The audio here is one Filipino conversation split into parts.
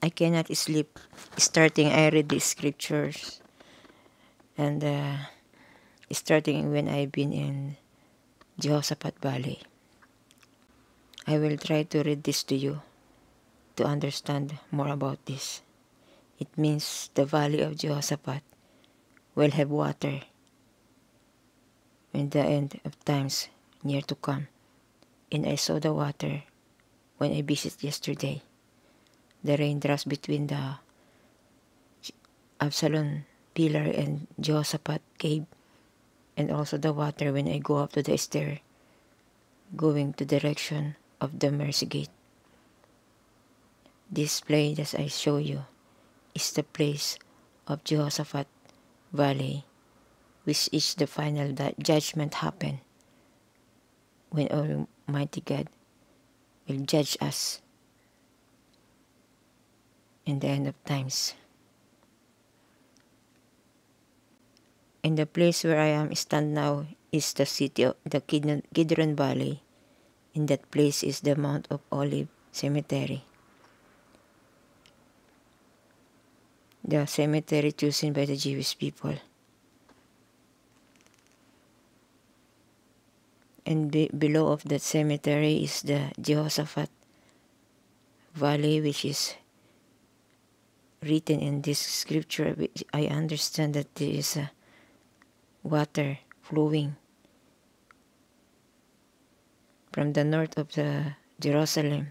I cannot sleep. Starting, I read the scriptures. And starting when I've been in Jehoshaphat Valley. I will try to read this to you to understand more about this. It means the valley of Jehoshaphat will have water when the end of times near to come. And I saw the water when I visited yesterday. The raindrops between the Absalom pillar and Jehoshaphat cave, and also the water when I go up to the stair, going to the direction of the mercy gate. This place that I show you is the place of Jehoshaphat Valley, which is the final judgment happen when Almighty God will judge us in the end of times. And the place where I am stand now is the city of the Kidron Valley. In that place is the Mount of Olive Cemetery. The cemetery chosen by the Jewish people. And below of that cemetery is the Jehoshaphat Valley, which is written in this scripture. Which I understand that there is a water flowing from the north of the Jerusalem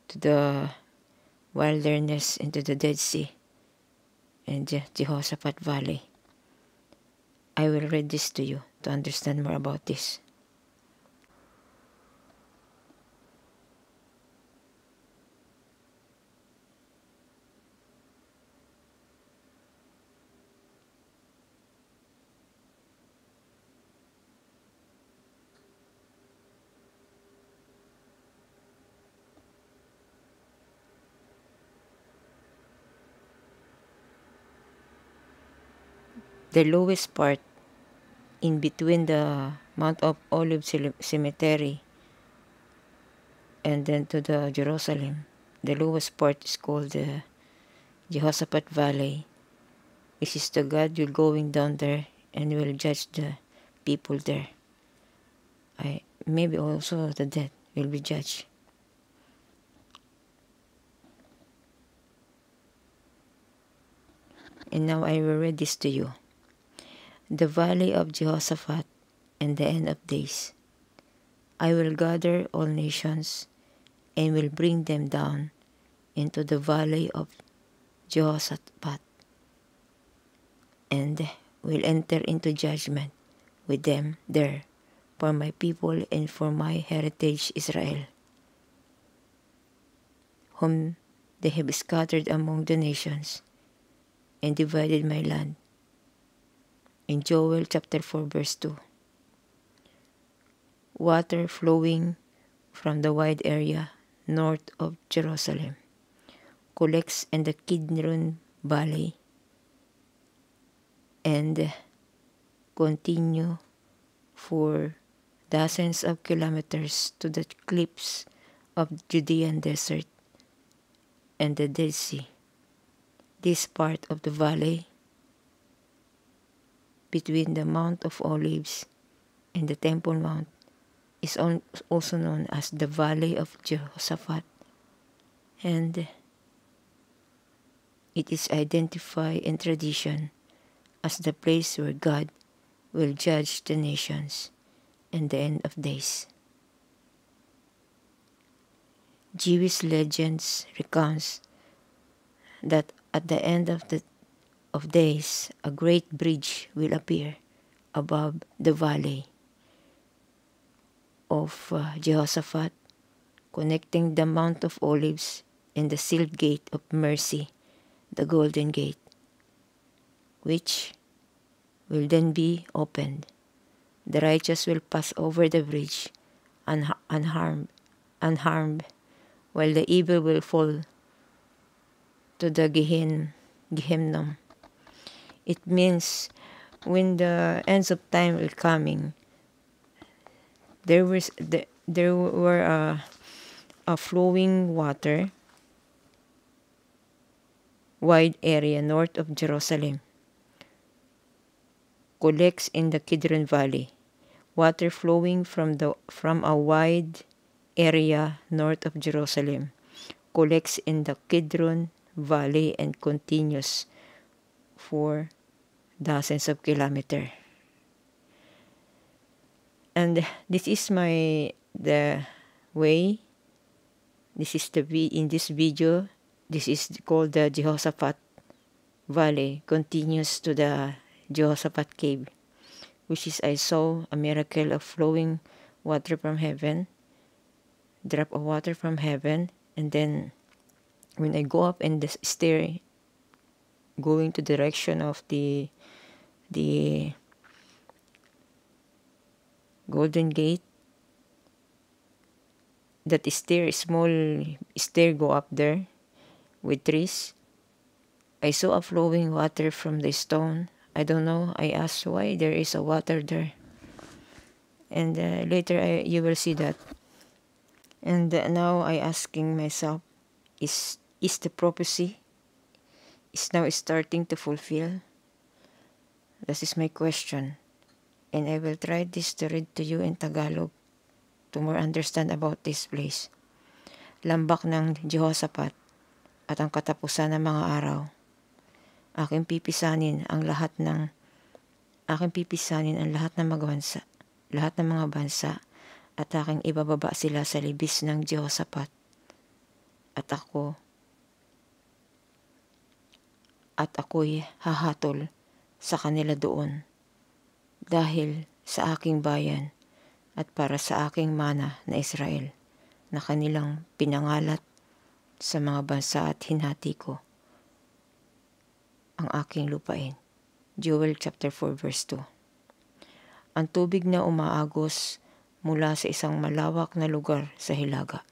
to the wilderness into the Dead Sea and the Jehoshaphat Valley. I will read this to you to understand more about this. The lowest part in between the Mount of Olives Cemetery and then to the Jerusalem, the lowest part is called the Jehoshaphat Valley, which is the God will going down there and will judge the people there. Maybe also the dead will be judged. And now I will read this to you. The valley of Jehoshaphat and the end of days. I will gather all nations and will bring them down into the valley of Jehoshaphat and will enter into judgment with them there for my people and for my heritage Israel, whom they have scattered among the nations and divided my land. In Joel chapter 4 verse 2. Water flowing from the wide area north of Jerusalem collects in the Kidron Valley and continue for dozens of kilometers to the cliffs of Judean desert and the Dead Sea. This part of the valley between the Mount of Olives and the Temple Mount is also known as the Valley of Jehoshaphat, and it is identified in tradition as the place where God will judge the nations in the end of days. Jewish legends recounts that at the end of days, a great bridge will appear above the valley of Jehoshaphat, connecting the Mount of Olives and the sealed gate of mercy, the Golden Gate, which will then be opened. The righteous will pass over the bridge unharmed, while the evil will fall to the Gehenna. It means when the ends of time will coming, there were a flowing water wide area north of Jerusalem collects in the Kidron Valley. Water flowing from a wide area north of Jerusalem collects in the Kidron Valley and continues for dozens of kilometers. And this is the way. This is in this video. This is called the Jehoshaphat Valley. Continues to the Jehoshaphat Cave, which is I saw a miracle of flowing water from heaven, drop of water from heaven, and then when I go up and the stair, going to the direction of the Golden Gate, that small stair go up there with trees. I saw a flowing water from the stone. I don't know. I asked why there is a water there. And later you will see that. And now I asking myself, is the prophecy is now starting to fulfill? This is my question. And I will try this to read to you in Tagalog to more understand about this place. Lambak ng Jehoshaphat at ang katapusan ng mga araw. Aking pipisanin ang lahat ng mga bansa at aking ibababa sila sa libis ng Jehoshaphat. At ako'y hahatol sa kanila doon dahil sa aking bayan at para sa aking mana na Israel na kanilang pinangalat sa mga bansa at hinati ko ang aking lupain. Joel chapter 4 verse 2. Ang tubig na umaagos mula sa isang malawak na lugar sa hilaga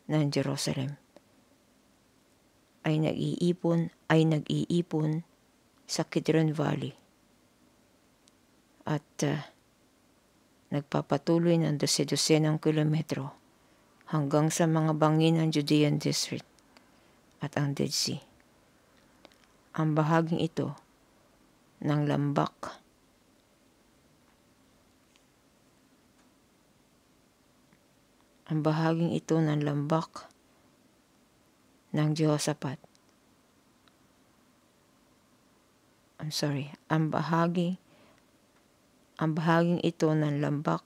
ng Jerusalem ay nag-iipon sa Kidron Valley at nagpapatuloy ng 12 ng kilometro hanggang sa mga bangin ng Judean Desert at ang Dead Sea. Ang bahaging ito ng lambak ng Jehoshaphat. Ang bahaging ito ng lambak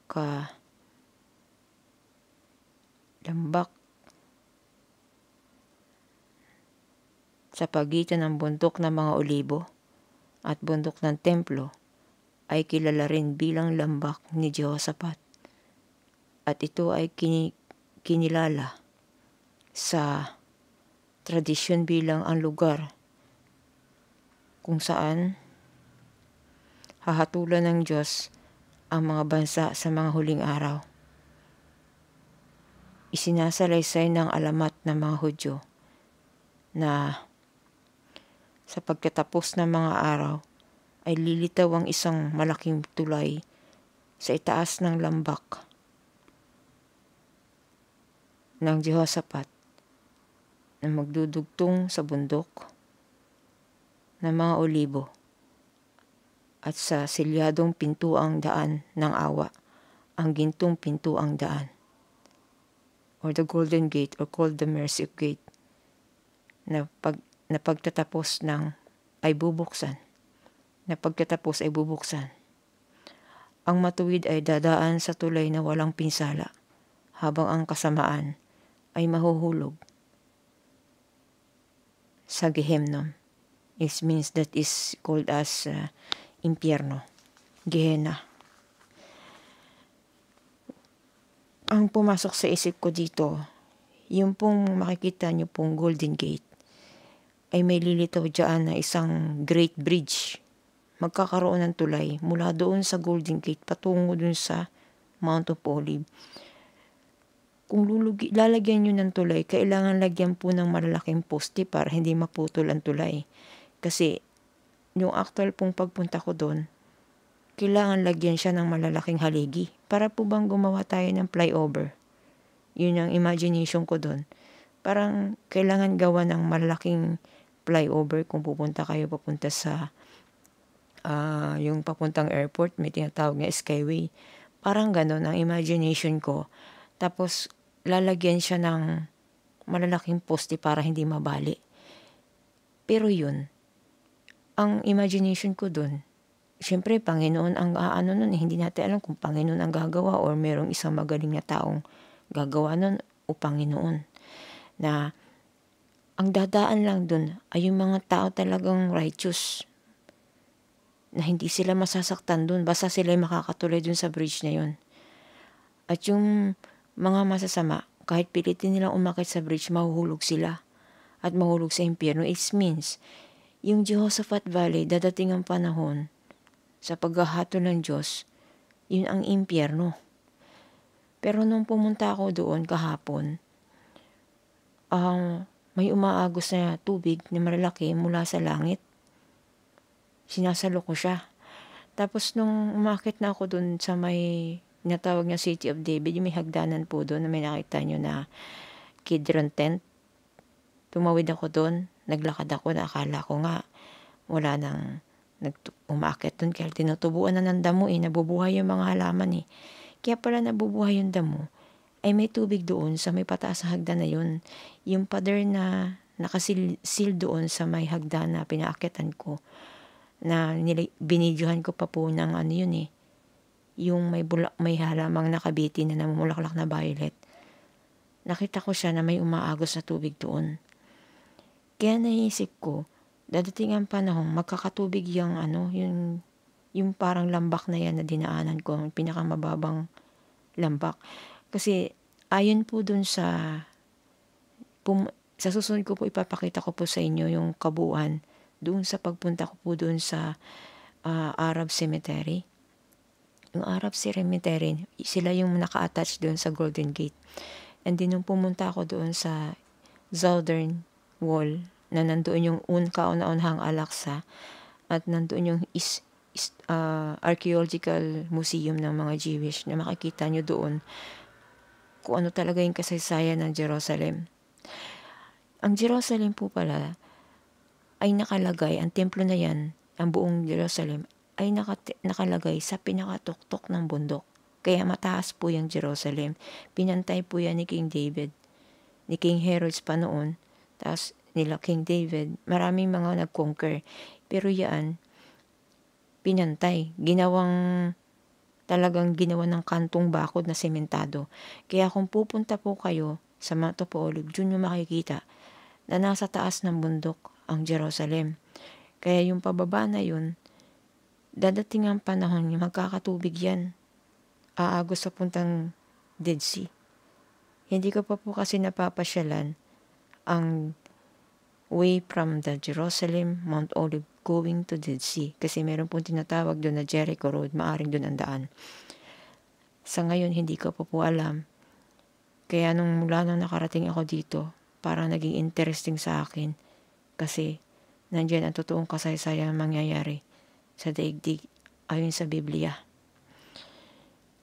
sa pagitan ng bundok ng mga olibo at bundok ng templo ay kilala rin bilang lambak ni Jehoshaphat. At ito ay kinilala sa tradisyon bilang ang lugar kung saan hahatulan ng Diyos ang mga bansa sa mga huling araw. Isinasalaysay ng alamat ng mga Hudyo na sa pagkatapos ng mga araw ay lilitaw ang isang malaking tulay sa itaas ng lambak ng Jehoshaphat na magdudugtong sa bundok ng mga olibo at sa silyadong pintuang daan ng awa, ang gintong pintuang daan, or the Golden Gate, or called the Mercy Gate, na pagkatapos ay bubuksan. Ang matuwid ay dadaan sa tulay na walang pinsala, habang ang kasamaan ay mahuhulog sa Gehenna. It means that is called as impyerno, Gehenna. Ang pumasok sa isip ko dito, yung pong makikita nyo pong Golden Gate, ay may lilitaw dyan na isang great bridge. Magkakaroon ng tulay mula doon sa Golden Gate patungo doon sa Mount of Olive. Kung lalagyan nyo ng tulay, kailangan lagyan po ng malalaking poste para hindi maputol ang tulay. Kasi yung actual pong pagpunta ko doon, kailangan lagyan siya ng malalaking haligi para po bang gumawa tayo ng flyover. Yun ang imagination ko doon. Parang kailangan gawa ng malaking flyover kung pupunta kayo papunta sa yung papuntang airport, may tinatawag na skyway. Parang ganon ang imagination ko. Tapos lalagyan siya ng malalaking poste para hindi mabali. Pero yun, ang imagination ko doon, siyempre Panginoon ang nun, hindi natin alam kung Panginoon ang gagawa or merong isang magaling na taong gagawa nun o Panginoon. Na ang dadaan lang dun ay yung mga tao talagang righteous, na hindi sila masasaktan dun, basta sila makakatuloy dun sa bridge na yun. At yung mga masasama, kahit pilitin nilang umakit sa bridge, mahuhulog sila at mahulog sa impyerno. It means, yung Jehoshaphat Valley, dadating ang panahon sa paghahatol ng Diyos, yun ang impyerno. Pero nung pumunta ako doon kahapon, may umaagos na tubig na malalaki mula sa langit. Sinasalo ko siya. Tapos nung umakit na ako doon sa may natawag na City of David, yung may hagdanan po doon na may nakita nyo na Kidron tent. Tumawid ako doon, naglakad ako, na akala ko nga wala nang umakit doon, kaya tinutubuan na ng damo nabubuhay yung mga halaman Kaya pala nabubuhay yung damo, ay may tubig doon sa may pataas na hagdan na yun. Yung pader na nakasil doon sa may hagdan na pinaakitan ko, na binidyohan ko pa po ng yun yung may halamang nakabitin na namumulaklak na violet. Nakita ko siya na may umaagos na tubig doon. Kaya naisip ko, dadating ang panahon, magkakatubig yung yung parang lambak na yan na dinaanan ko, yung pinakamababang lambak. Kasi ayon po dun sa susunod ko po ipapakita ko po sa inyo yung kabuuan doon sa pagpunta ko po doon sa Arab Cemetery. Yung Arab Cemetery, sila yung naka-attach doon sa Golden Gate. And then nung pumunta ako doon sa Southern Wall, na nandoon yung kauna-unahang Al-Aqsa, at nandoon yung archaeological museum ng mga Jewish, na makikita nyo doon kung ano talaga yung kasaysayan ng Jerusalem. Ang Jerusalem po pala ay nakalagay, ang templo na yan, ang buong Jerusalem, ay nakalagay sa pinakatuktok ng bundok. Kaya mataas po yung Jerusalem. Pinantay po yan ni King David, ni King Herods pa noon, tapos nila King David, maraming mga nag-conquer. Pero yan, pinantay. Talagang ginawa ng kantong bakod na sementado. Kaya kung pupunta po kayo sa Mount of Olives, dun yung makikita na nasa taas ng bundok ang Jerusalem. Kaya yung pababa na yun, dadating ang panahon, magkakatubig yan. Aagos sa puntang Dead Sea. Hindi ko pa po kasi napapasyalan ang way from the Jerusalem, Mount Olive, going to Dead Sea. Kasi meron pong tinatawag doon na Jericho Road, maaring doon ang daan. Sa ngayon, hindi ko pa po alam. Kaya mula nung nakarating ako dito, parang naging interesting sa akin. Kasi nandiyan ang totoong kasaysayan mangyayari sa daigdig ayon sa Biblia.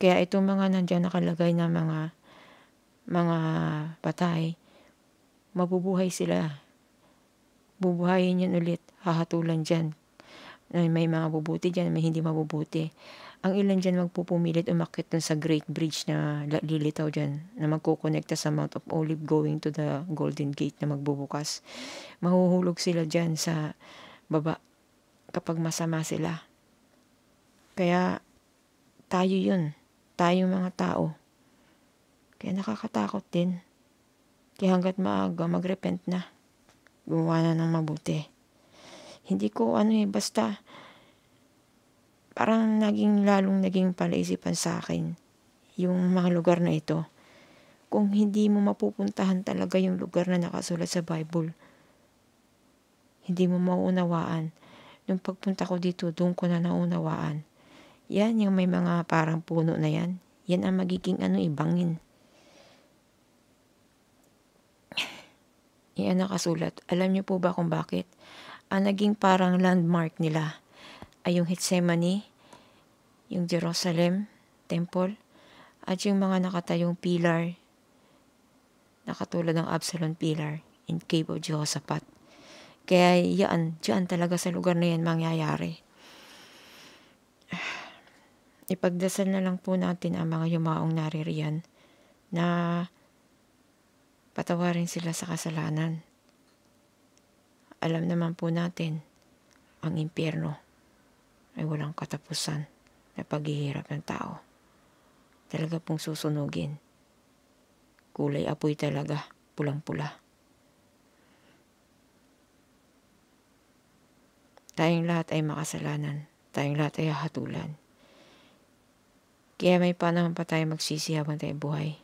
Kaya itong mga nandiyan nakalagay na mga patay, mabubuhay sila. Bubuhayin yan ulit, hahatulan dyan. May mga bubuti dyan, may hindi mabubuti. Ang ilan dyan magpupumilit umakit dun sa Great Bridge na lilitaw dyan, na magkukonekta sa Mount of Olive going to the Golden Gate na magbubukas. Mahuhulog sila dyan sa baba kapag masama sila. Kaya tayo yun, tayong mga tao. Kaya nakakatakot din. Kaya hanggat maaga, magrepent na. Gumawa na ng mabuti. Hindi ko basta parang lalong naging palaisipan sa akin yung mga lugar na ito. Kung hindi mo mapupuntahan talaga yung lugar na nakasulat sa Bible, hindi mo mauunawaan. Nung pagpunta ko dito, doon ko na naunawaan. Yan, yung may mga parang puno na yan. Yan ang magiging ibangin. Yan nakasulat. Alam niyo po ba kung bakit? Ang naging parang landmark nila ay yung Gethsemane, yung Jerusalem Temple, at yung mga nakatayong pillar na katulad ng Absalom Pillar in Cave of Jehoshaphat. Kaya diyan talaga sa lugar na yan mangyayari. Ipagdasal na lang po natin ang mga yumaong naririyan na patawarin sila sa kasalanan. Alam naman po natin, ang impyerno ay walang katapusan na paghihirap ng tao. Talaga pong susunugin. Kulay apoy talaga, pulang-pula. Tayong lahat ay makasalanan. Tayong lahat ay hahatulan. Kaya may panahon pa tayo magsisi habang tayo buhay.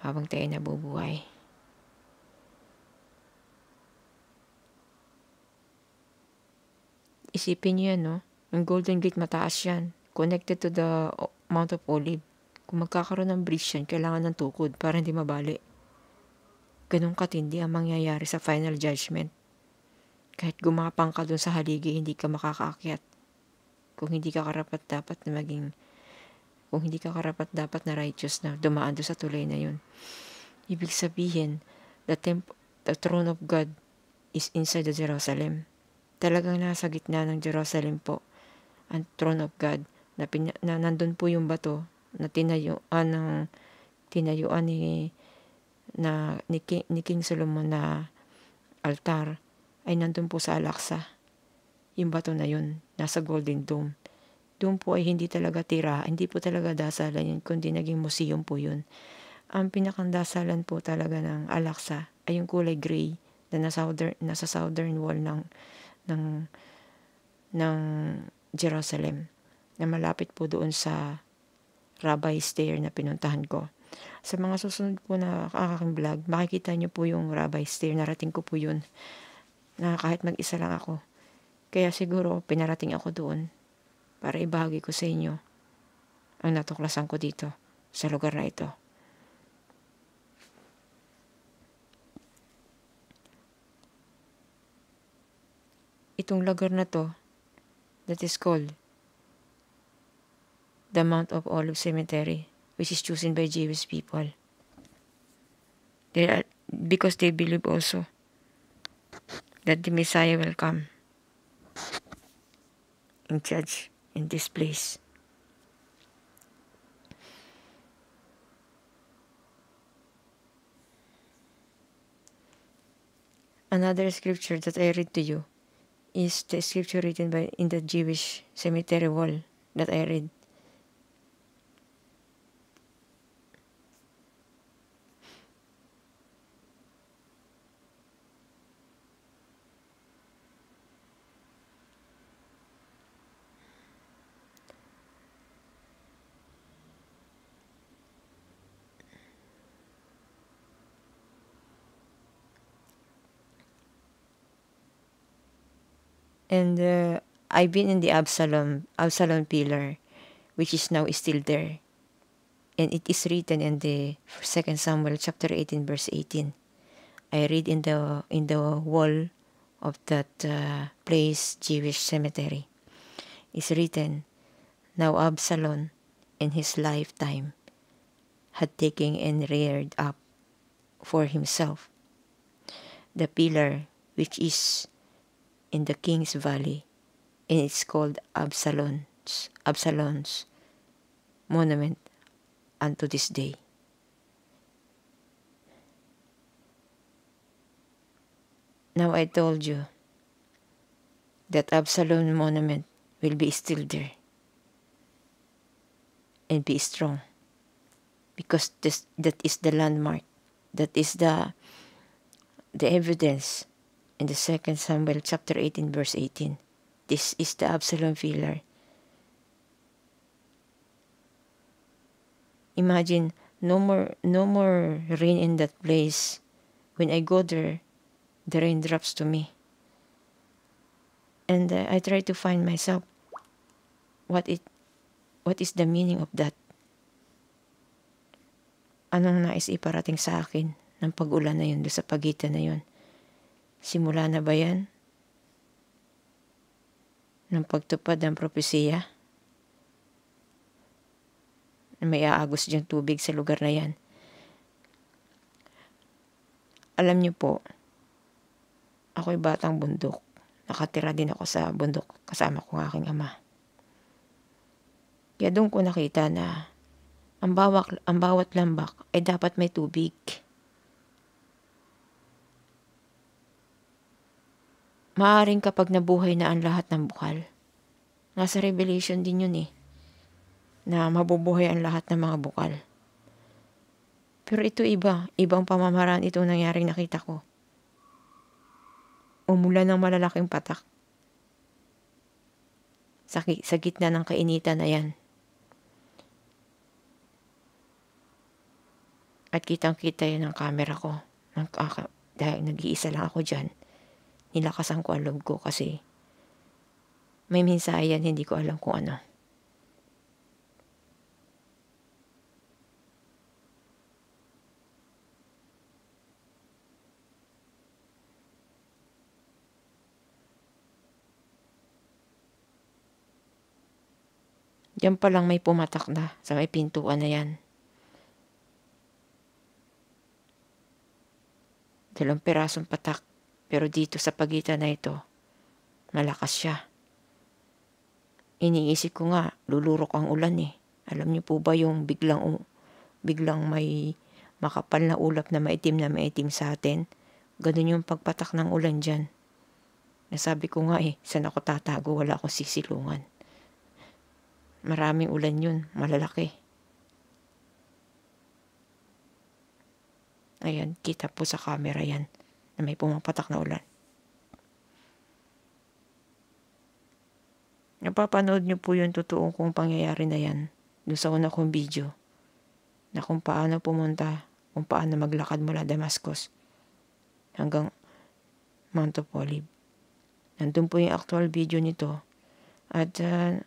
Habang tayo nabubuhay. Isipin niyo yan, no? Ang Golden Gate mataas yan. Connected to the Mount of Olive. Kung magkakaroon ng bridge yan, kailangan ng tukod para hindi mabali. Ganun katindi ang mangyayari sa final judgment. Kahit gumapang ka dun sa haligi, hindi ka makakaakyat. Kung hindi ka karapat-dapat na righteous na dumaan doon sa tulay na yun. Ibig sabihin, the throne of God is inside the Jerusalem. Talagang nasa gitna ng Jerusalem po ang throne of God na nandun po yung bato na tinayuan ni King Solomon na altar ay nandun po sa Al-Aqsa. Yung bato na yun, nasa Golden Dome. Doon po ay hindi talaga tira, hindi po talaga dasalan yun, kundi naging museum po yun. Ang pinakandasalan po talaga ng Al-Aqsa ay yung kulay gray na nasa southern wall ng Jerusalem na malapit po doon sa Rabbi Stair na pinuntahan ko. Sa mga susunod po na aking vlog, makikita nyo po yung Rabbi Stair. Narating ko po yun na kahit mag-isa lang ako. Kaya siguro pinarating ako doon para ibahagi ko sa inyo ang natuklasan ko dito sa lugar na ito. Itong lugar na to that is called the Mount of Olives Cemetery, which is chosen by Jewish people. Because they believe also that the Messiah will come and judge in this place. Another scripture that I read to you is the scripture written in the Jewish cemetery wall that I read. And I've been in the Absalom pillar, which is now still there. And it is written in the 2 Samuel chapter 18 verse 18. I read in the wall of that place, Jewish cemetery. It's written, now Absalom in his lifetime had taken and reared up for himself the pillar which is in the King's Valley, and it's called Absalom's monument unto this day. Now I told you that Absalom monument will be still there and be strong, because that is the landmark, that is the evidence in the 2 Samuel chapter 18 verse 18. This is the Absalom pillar. Imagine no more rain in that place. When I go there, the rain drops to me. And I try to find myself what is the meaning of that. Anong nais iparating sa akin ng pag-ulan na yun, sa pagitan na yun? Simula na ba yan ng pagtupad ng propesiya na may aagos diyang tubig sa lugar na yan? Alam niyo po, ako'y batang bundok. Nakatira din ako sa bundok kasama ko ng aking ama. Kaya doon ko nakita na ang bawat lambak ay dapat may tubig. Maaaring kapag nabuhay na ang lahat ng bukal, nasa Revelation din yun na mabubuhay ang lahat ng mga bukal. Pero ito ibang pamamaraan itong nangyaring nakita ko. Umulan ng malalaking patak. Sa gitna ng kainitan na yan. At kitang-kita yan ng camera ko. Dahil nag-iisa lang ako dyan. Nilakasan ko ang loob ko kasi may mensahe yan, hindi ko alam kung ano. Diyan pa lang may pumatak na sa may pintuan na yan. 2 pirasong patak. Pero dito sa pagitan na ito, malakas siya. Iniisip ko nga, lulurok ang ulan Alam niyo po ba yung biglang may makapal na ulap na maitim sa atin? Ganun yung pagpatak ng ulan dyan. Nasabi ko nga saan ako tatago, wala akong sisilungan. Maraming ulan yun, malalaki. Ayan, kita po sa camera yan na may pumapatak na ulan. Napapanood niyo po yung totoong kong pangyayari na yan doon sa una kong video na kung paano pumunta, kung paano maglakad mula Damascus hanggang Mount of Olive. Nandun po yung actual video nito at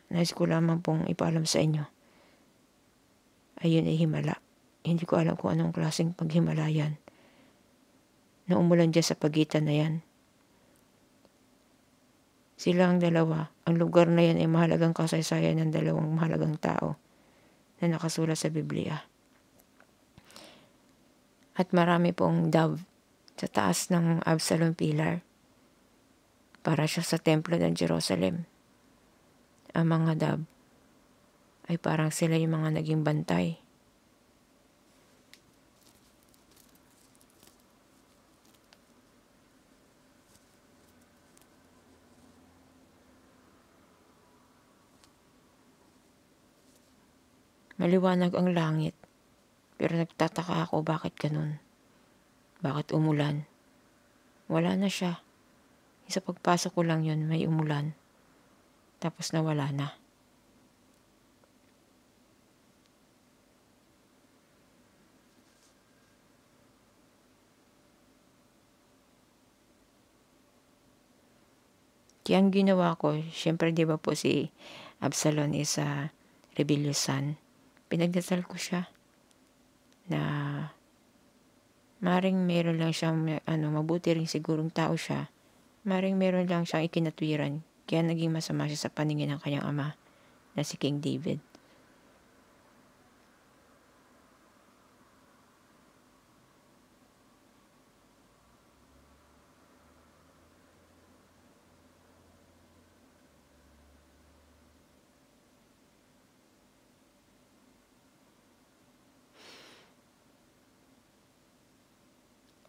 nais ko lamang pong ipaalam sa inyo. Ayun ay himala. Hindi ko alam kung anong klaseng paghimala yan na umulan dyan sa pagitan na yan. Sila ang dalawa. Ang lugar na yan ay mahalagang kasaysayan ng dalawang mahalagang tao na nakasulat sa Biblia. At marami pong dove sa taas ng Absalom Pillar para siya sa templo ng Jerusalem. Ang mga dove ay parang sila yung mga naging bantay. Maliwanag ang langit, pero nagtataka ako bakit ganun. Bakit umulan? Wala na siya. Sa pagpasok ko lang yun, may umulan. Tapos nawala na. Kaya ang ginawa ko, syempre di ba po si Absalom is a rebellious son. Pinagdasal ko siya na maring meron lang siyang, mabuti rin sigurong tao siya. Maring meron lang siyang ikinatwiran. Kaya naging masama siya sa paningin ng kanyang ama na si King David.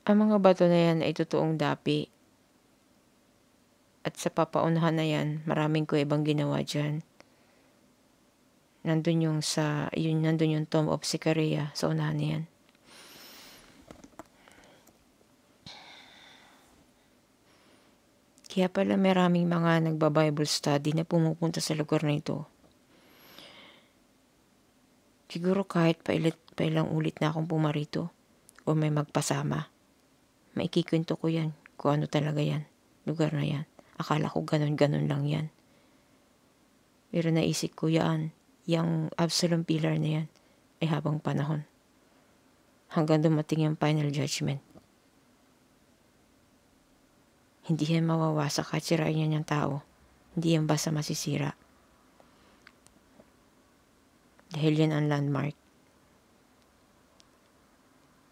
Ang mga bato na yan ay totoong dapi. At sa papaunahan na yan, maraming kuwebang ginawa dyan. Nandun yung Tomb of Sicaria sa unahan na yan. Kaya pala maraming mga nagba-Bible study na pumupunta sa lugar na ito. Siguro kahit pailang ulit na akong pumarito o may magpasama, maikikwento ko yan kung ano talaga yan, lugar na yan. Akala ko ganun lang yan. Pero naisip ko yung Absalom Pillar na yan ay habang panahon. Hanggang dumating yung final judgment. Hindi yan mawawasak kahit sirain yan yung tao. Hindi yan basta masisira. Dahil yan ang landmark.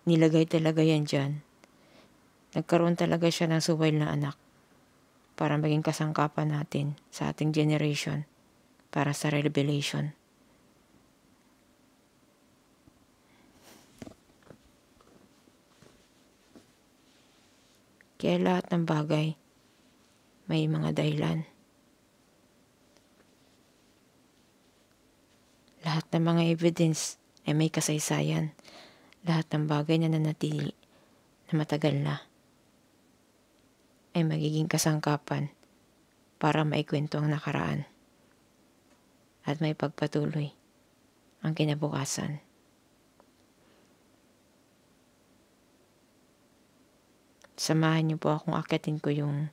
Nilagay talaga yan dyan Nagkaroon talaga siya ng suwal na anak para maging kasangkapan natin sa ating generation para sa revelation. Kaya lahat ng bagay may mga dahilan. Lahat ng mga evidence ay may kasaysayan. Lahat ng bagay na nanatili na matagal na ay magiging kasangkapan para maikwento ang nakaraan at may pagpatuloy ang kinabukasan. Samahan niyo po akong akyatin ko yung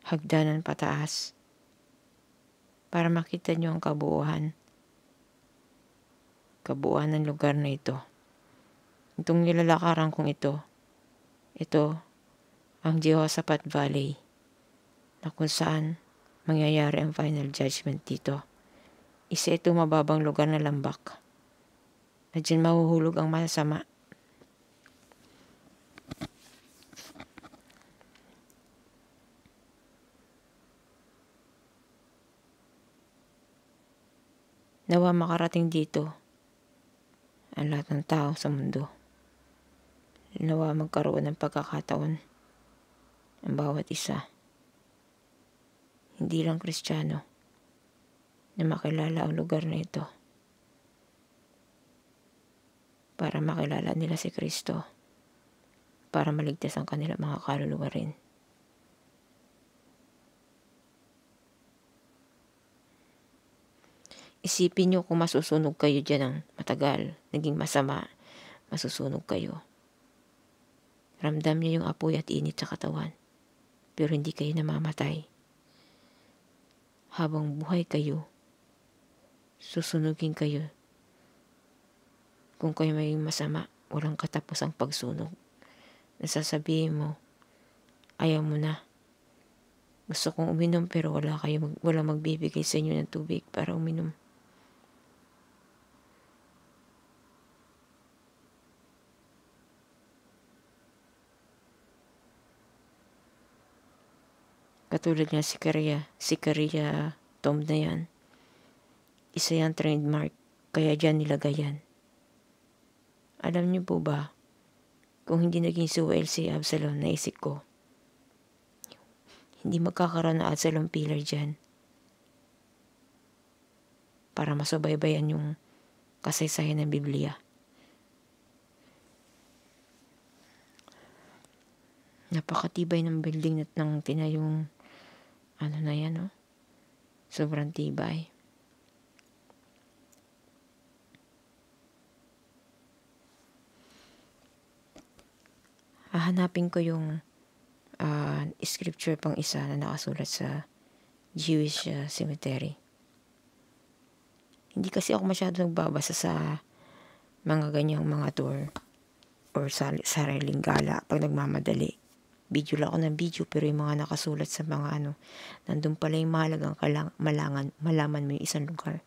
hagdanan pataas para makita niyo ang kabuuan ng lugar na ito. Itong nilalakaran kong ito ang Jehoshaphat Valley na kung saan mangyayari ang final judgment dito. Isa ito mababang lugar na lambak na dyan mahuhulog ang masama. Nawa makarating dito ang lahat ng tao sa mundo. Nawa magkaroon ng pagkakataon ang bawat isa, hindi lang Kristiyano, na makilala ang lugar na ito para makilala nila si Kristo, para maligtas ang kanilang mga kaluluwa rin. Isipin nyo kung masusunog kayo dyan ng matagal, naging masama, masusunog kayo. Ramdam niyo yung apoy at init sa katawan, pero hindi kayo namamatay. Habang buhay kayo, susunugin kayo. Kung kayo may masama, walang katapusang pagsunog. Nasasabihin mo, ayaw mo na. Gusto kong uminom pero walang magbibigay sa inyo ng tubig para uminom. Katulad nga si Caria Tom na yan. Isa yan trademark, kaya dyan nilagay yan. Alam niyo po ba, kung hindi naging suwail si Absalom, naisip ko, hindi magkakaroon na Absalom pillar dyan para masubaybayan yung kasaysayan ng Biblia. Napakatibay ng building at ng tinayong na yan, no? Sobrang tibay. Hahanapin ko yung scripture pang isa na nakasulat sa Jewish cemetery. Hindi kasi ako masyado nagbabasa sa mga ganyang mga tour or sariling gala pag nagmamadali. Video lang ako ng video, pero yung mga nakasulat sa mga nandun pala yung mahalagang malaman mo yung isang lugar.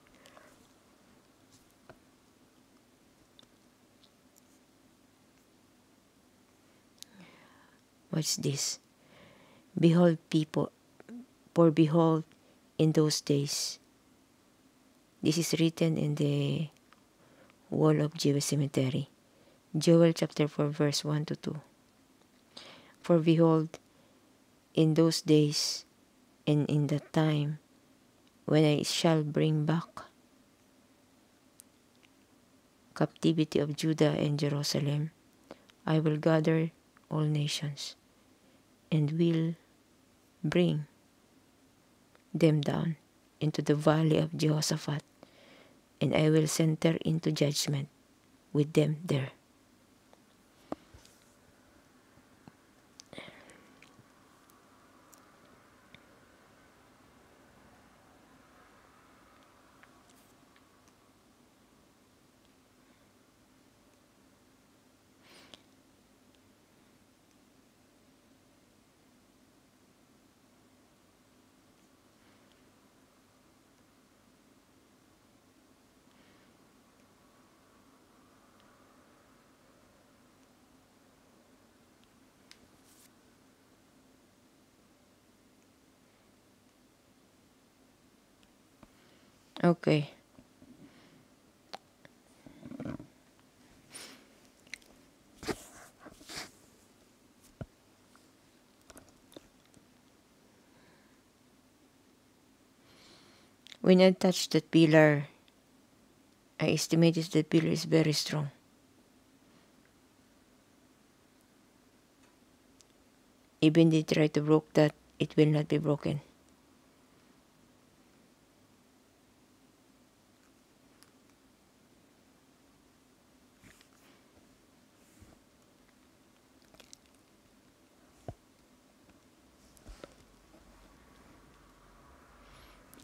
What's this? Behold people, for behold in those days. This is written in the wall of Jewish cemetery. Joel chapter 4 verse 1 to 2. For behold, in those days and in that time when I shall bring back captivity of Judah and Jerusalem, I will gather all nations and will bring them down into the valley of Jehoshaphat, and I will enter into judgment with them there. Okay. When I touch that pillar, I estimate that pillar is very strong. Even they try to break that, it will not be broken.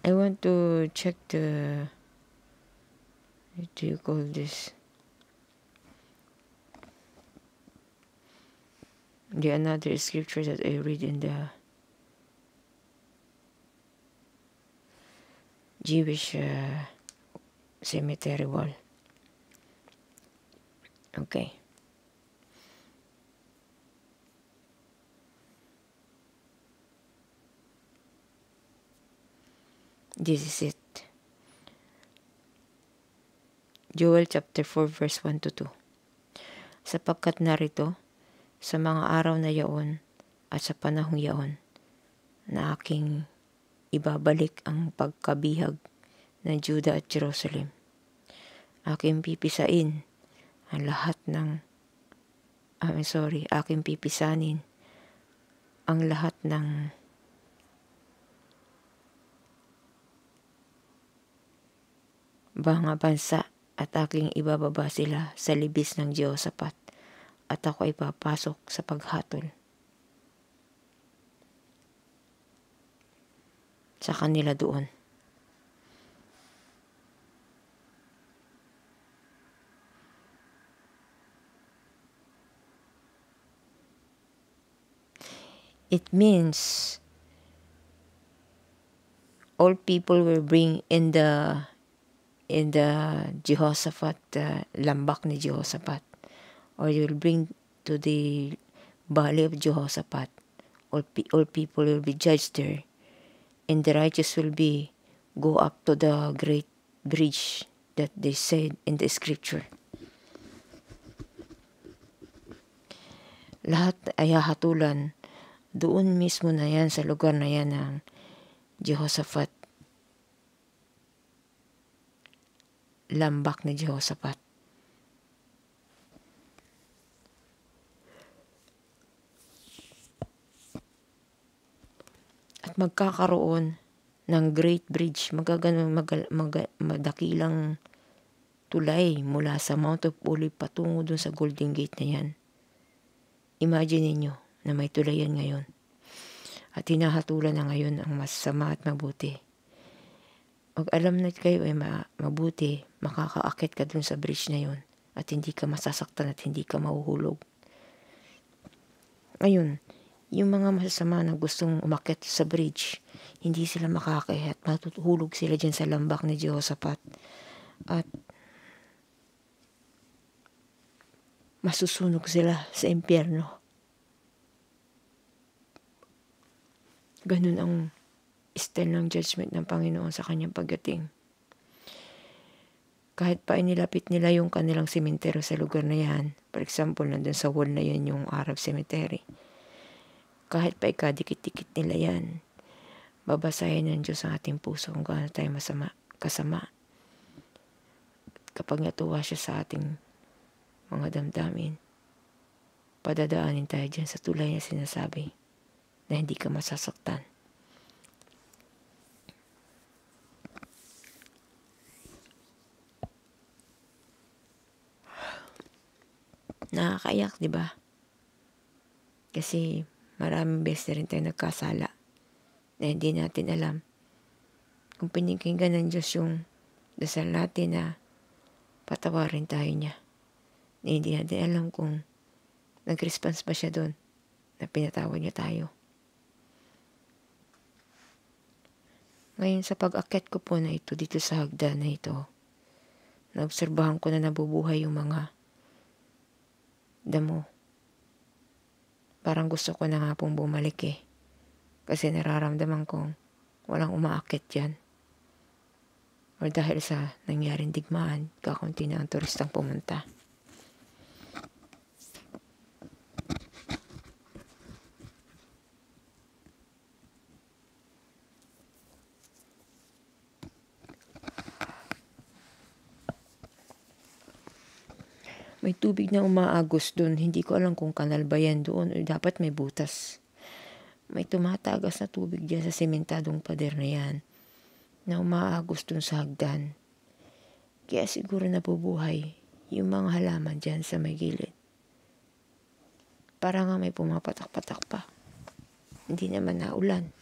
I want to check the, what do you call this? The another scripture that I read in the Jewish cemetery wall. Okay. This is it. Joel chapter 4 verse 1 to 2. Sapagkat narito, sa mga araw na yaon at sa panahong yaon, na aking ibabalik ang pagkabihag ng Juda at Jerusalem. Aking pipisain ang lahat ng, aking pipisanin ang lahat ng mga bansa at aking ibababa sila sa libis ng Jehoshaphat at ako ay papasok sa paghatol sa kanila doon. It means all people will bring in the Jehoshaphat, lambak ni Jehoshaphat, or you will bring to the valley of Jehoshaphat. All people will be judged there, and the righteous will be go up to the great bridge that they said in the scripture. Lahat ay hahatulan doon mismo na yan, sa lugar na yan ng Jehoshaphat, lambak ni Jehoshaphat. At magkakaroon ng great bridge, madakilang tulay mula sa Mount of Olives patungo dun sa Golden Gate na yan. Imagine niyo na may tulayan ngayon. At hinahatulan na ngayon ang masama at mabuti. Pag alam na kayo ay mabuti, makakaakit ka dun sa bridge na yun at hindi ka masasaktan at hindi ka mahuhulog. Ngayon, yung mga masasama na gustong umakit sa bridge, hindi sila makakaya at matuhulog sila dyan sa lambak ni Jehoshaphat. At masusunog sila sa impyerno. Ganun ang style ng judgment ng Panginoon sa kanyang pagdating. Kahit pa inilapit nila yung kanilang sementeryo sa lugar na yan, for example, nandun sa wall na yan yung Arab cemetery, kahit pa ikadikit-dikit nila yan, babasahin ng Diyos ang ating puso kung gaano tayo kasama. Kapag natuwa siya sa ating mga damdamin, padadaanin tayo dyan sa tulay na sinasabi na hindi ka masasaktan. Nakakaiyak, di ba? Kasi maraming beses na rin tayo nagkasala na hindi natin alam. Kung pinakinggan ng Diyos yung dasal natin na patawarin tayo niya, na hindi natin alam kung nag-response ba siya doon na pinatawad niya tayo. Ngayon sa pag-akyat ko po na ito dito sa hagdan na ito, naobserbahan ko na nabubuhay yung mga damo. Parang gusto ko na nga pong bumalik eh. Kasi nararamdaman kong walang umaakit dyan. or dahil sa nangyaring digmaan, kakunti na ang turistang pumunta. May tubig na umaagos doon. Hindi ko alam kung kanal ba yan doon o dapat may butas. May tumatagas na tubig dyan sa sementadong pader na yan na umaagos doon sa hagdan. Kaya siguro nabubuhay yung mga halaman dyan sa may gilid. Para nga may pumapatak-patak pa. Hindi naman naulan.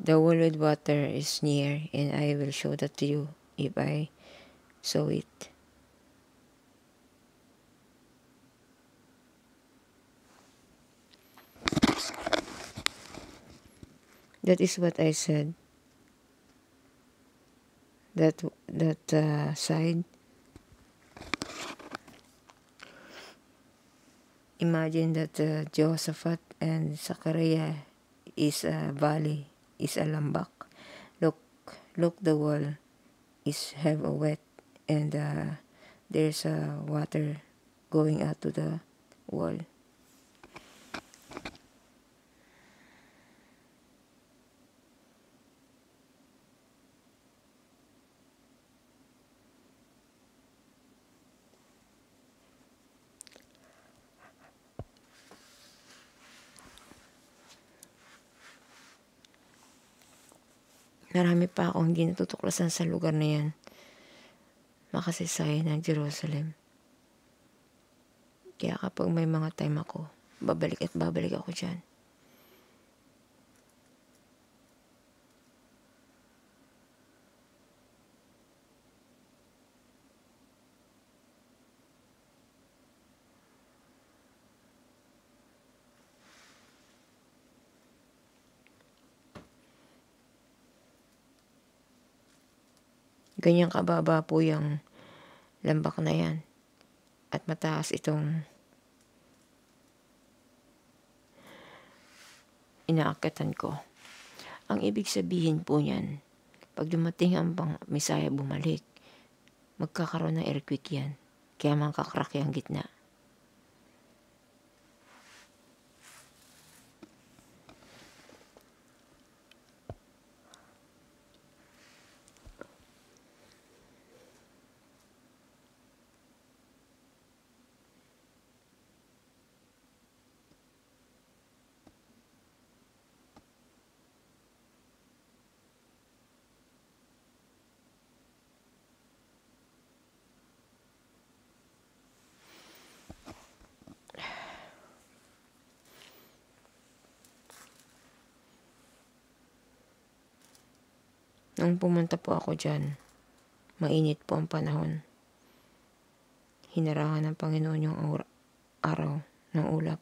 The wall with water is near, and I will show that to you if I saw it. That is what I said. That side. Imagine that Jehoshaphat and Zachariah is a valley, is a lambak. Look, the wall is have a wet, and there's water going out to the wall. Marami pa akong hindi natutuklasan sa lugar na yan. Makasaysayan ng Jerusalem. Kaya kapag may mga time ako, babalik ako dyan. Ganyan kababa po yung lambak na yan. At mataas itong inaakatan ko. Ang ibig sabihin po niyan, pag dumating ang Misaya bumalik, magkakaroon ng earthquake yan. Kaya makakrak yung gitna. Nung pumunta po ako dyan, mainit po ang panahon. Hinarangan ng Panginoon yung araw ng ulap.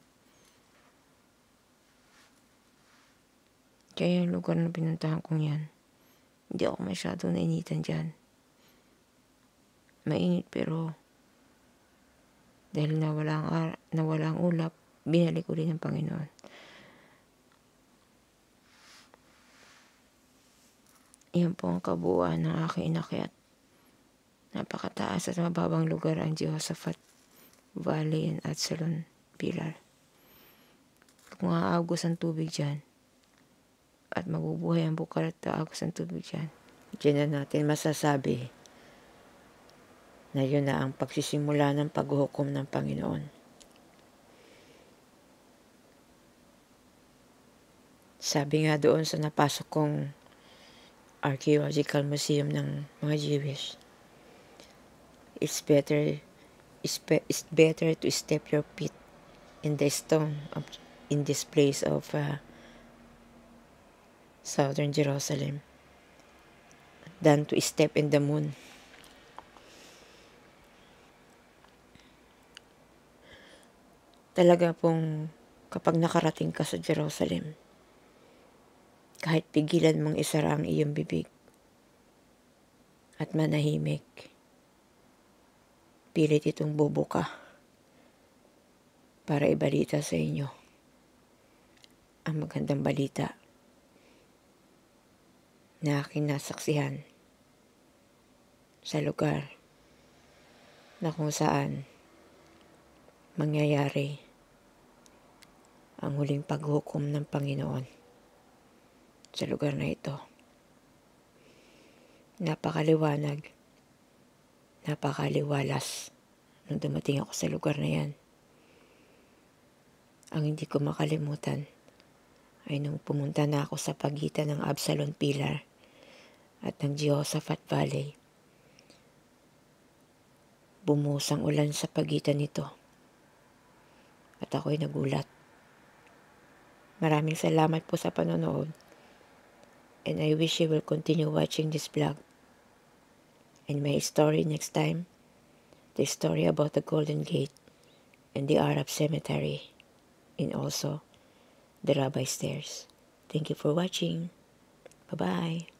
Kaya yung lugar na pinuntahan kong yan, hindi ako masyadong nainitan dyan. Mainit pero dahil nawala ang ulap, binalik ulit ng Panginoon. Iyan po ang kabuuan ng aking inakyat. Napakataas at mababang lugar ang Jehoshaphat Valley at Salon Pilar. Kung aagos ang tubig dyan, at mabubuhay ang bukal at aagos ang tubig dyan, diyan na natin masasabi na yun na ang pagsisimula ng paghuhukom ng Panginoon. Sabi nga doon sa napasok kong archaeological museum ng mga Jewish, it's better to step your feet in the stone of in this place of southern Jerusalem than to step in the moon. Talaga pong kapag nakarating ka sa Jerusalem, kahit pigilan mong isara ang iyong bibig at manahimik, pilit itong bubuka para ibalita sa inyo ang magandang balita na aking nasaksihan sa lugar na kung saan mangyayari ang huling paghukom ng Panginoon sa lugar na ito. Napakaliwanag, napakaliwalas nung dumating ako sa lugar na yan. Ang hindi ko makalimutan ay nung pumunta na ako sa pagitan ng Absalom Pillar at ng Jehoshaphat Valley. Bumusang ulan sa pagitan nito at ako'y nagulat. Maraming salamat po sa panonood, and I wish you will continue watching this vlog. And my story next time, the story about the Golden Gate and the Arab Cemetery, and also the Rabbi Stairs. Thank you for watching. Bye-bye.